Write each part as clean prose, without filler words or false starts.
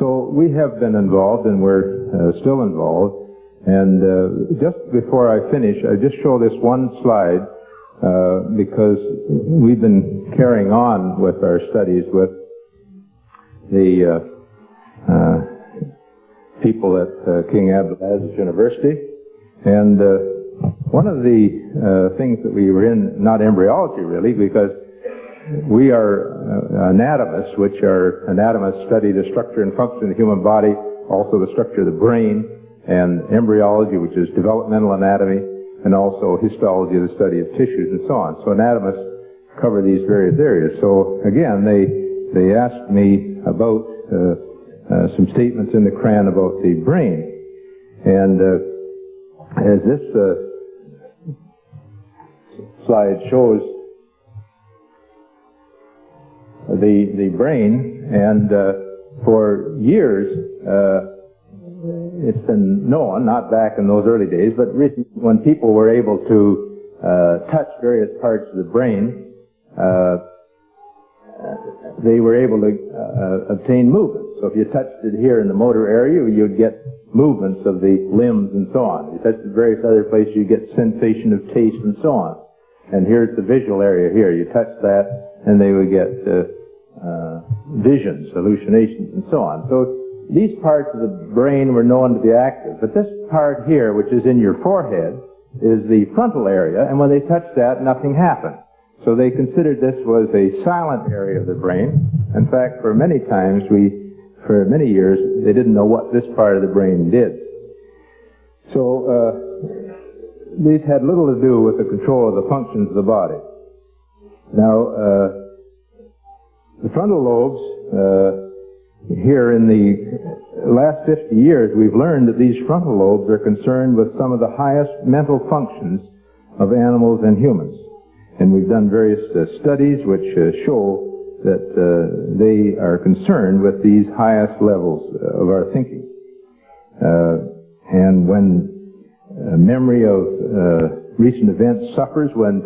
So we have been involved, and we're still involved. And just before I finish, I just show this one slide because we've been carrying on with our studies with the people at King Abdulaziz University. And one of the things that we were in, not embryology really, because we are anatomists, which are anatomists study the structure and function of the human body, also the structure of the brain, and embryology, which is developmental anatomy, and also histology, the study of tissues and so on. So anatomists cover these various areas. So again, they asked me about some statements in the Qur'an about the brain. And as this slide shows, the brain, and for years it's been known, not back in those early days, but when people were able to touch various parts of the brain, they were able to obtain movement. So if you touched it here in the motor area, you'd get movements of the limbs and so on. If you touched it various other places, you get sensation of taste and so on. And here's the visual area here. You touch that, and they would get visions, hallucinations, and so on. So these parts of the brain were known to be active. But this part here, which is in your forehead, is the frontal area, and when they touched that, nothing happened. So they considered this was a silent area of the brain. In fact, for many years, they didn't know what this part of the brain did. So these had little to do with the control of the functions of the body. Now, the frontal lobes, here in the last 50 years, we've learned that these frontal lobes are concerned with some of the highest mental functions of animals and humans. And we've done various studies which show that they are concerned with these highest levels of our thinking. And when memory of recent events suffers, when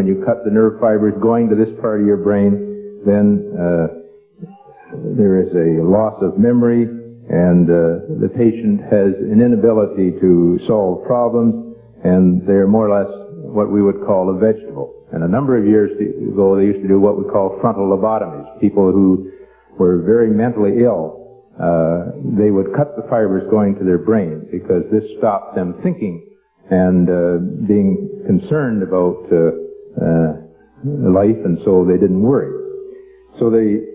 you cut the nerve fibers going to this part of your brain, then there is a loss of memory, and the patient has an inability to solve problems, and they're more or less what we would call a vegetable. And a number of years ago, they used to do what we call frontal lobotomies. People who were very mentally ill, they would cut the fibers going to their brain because this stopped them thinking and being concerned about life, and so they didn't worry. So the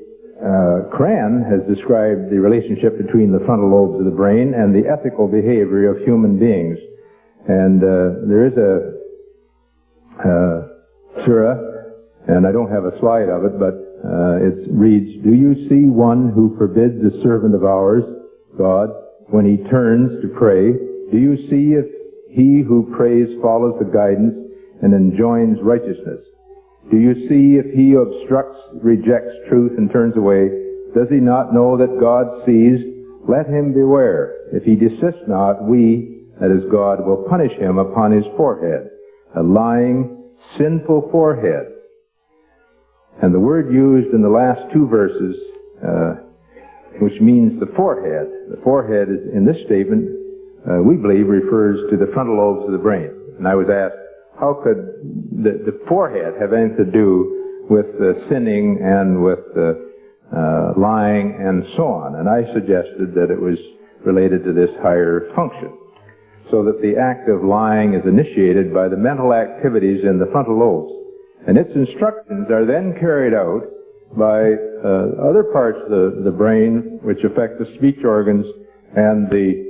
Qur'an has described the relationship between the frontal lobes of the brain and the ethical behavior of human beings. And there is a surah, and I don't have a slide of it, but it reads, "Do you see one who forbids a servant of ours, God, when he turns to pray? Do you see if he who prays follows the guidance and enjoins righteousness? Do you see if he who obstructs, rejects truth, and turns away? Does he not know that God sees? Let him beware. If he desists not, we, that is God, will punish him upon his forehead, a lying, sinful forehead." And the word used in the last two verses, which means the forehead is, in this statement, we believe refers to the frontal lobes of the brain. And I was asked, how could the forehead have anything to do with sinning and with lying and so on? And I suggested that it was related to this higher function, so that the act of lying is initiated by the mental activities in the frontal lobes. And its instructions are then carried out by other parts of the brain which affect the speech organs and the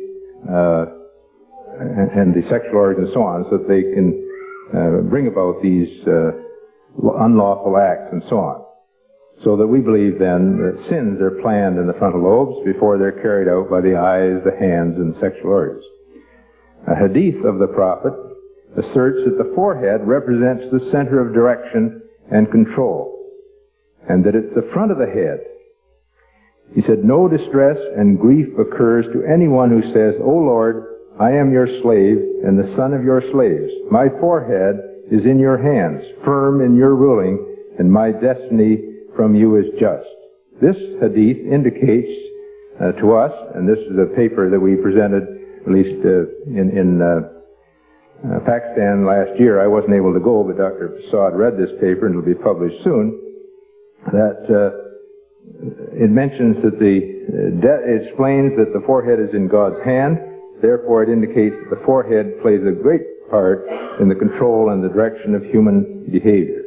sexual organs and so on, so that they can bring about these unlawful acts and so on. So that we believe then that sins are planned in the frontal lobes before they're carried out by the eyes, the hands, and sexual organs. A hadith of the Prophet asserts that the forehead represents the center of direction and control, and that it's the front of the head. He said, "No distress and grief occurs to anyone who says, 'O Lord, I am your slave and the son of your slaves. My forehead is in your hands, firm in your ruling, and my destiny from you is just.'" This hadith indicates to us, and this is a paper that we presented, at least in Pakistan last year. I wasn't able to go, but Dr. Prasad read this paper, and it will be published soon, that it mentions that it explains that the forehead is in God's hand. Therefore, it indicates that the forehead plays a great part in the control and the direction of human behavior.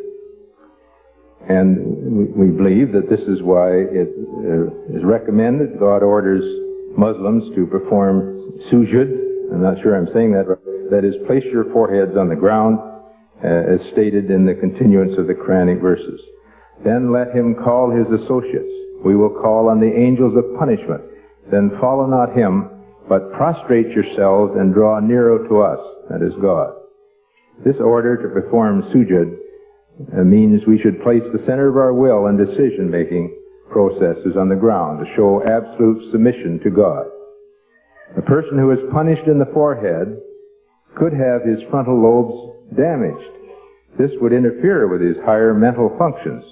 And we believe that this is why it is recommended. God orders Muslims to perform sujud. I'm not sure I'm saying that right. That is, place your foreheads on the ground, as stated in the continuance of the Quranic verses. Then let him call his associates. We will call on the angels of punishment. Then follow not him, but prostrate yourselves and draw nearer to us, that is God. This order to perform sujud means we should place the center of our will and decision-making processes on the ground to show absolute submission to God. A person who is punished in the forehead could have his frontal lobes damaged. This would interfere with his higher mental functions,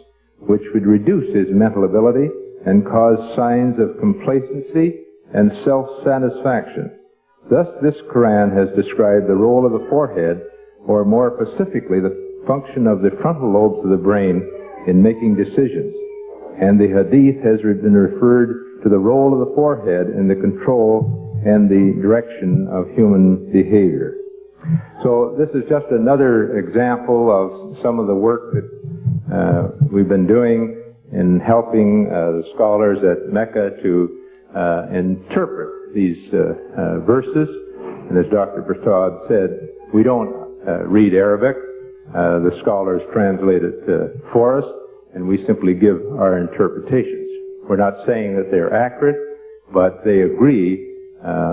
which would reduce his mental ability and cause signs of complacency and self-satisfaction. Thus, this Qur'an has described the role of the forehead, or more specifically, the function of the frontal lobes of the brain in making decisions. And the Hadith has been referred to the role of the forehead in the control and the direction of human behavior. So this is just another example of some of the work that we've been doing in helping the scholars at Mecca to interpret these verses. And as Dr. Prasad said, we don't read Arabic. The scholars translate it for us, and we simply give our interpretations. We're not saying that they're accurate, but they agree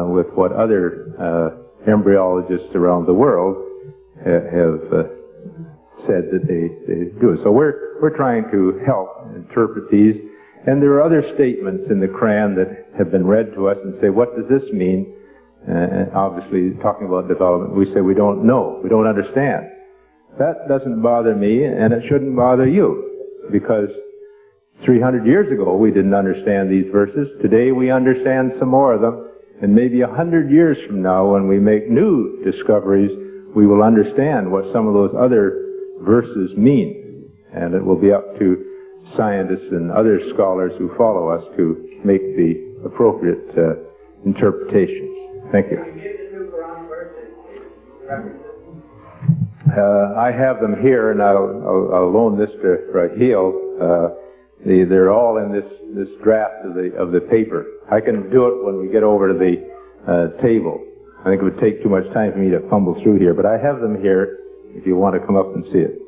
with what other embryologists around the world have said that they do. So we're trying to help interpret these. And there are other statements in the Qur'an that have been read to us and say, what does this mean? And obviously, talking about development, we say we don't know, we don't understand. That doesn't bother me, and it shouldn't bother you, because 300 years ago we didn't understand these verses. Today we understand some more of them, and maybe 100 years from now, when we make new discoveries, we will understand what some of those other verses mean. And it will be up to scientists and other scholars who follow us to make the appropriate interpretations. Thank you. I have them here, and I'll loan this to Raheel. They're all in this draft of the paper. I can do it when we get over to the table. I think it would take too much time for me to fumble through here, but I have them here if you want to come up and see it.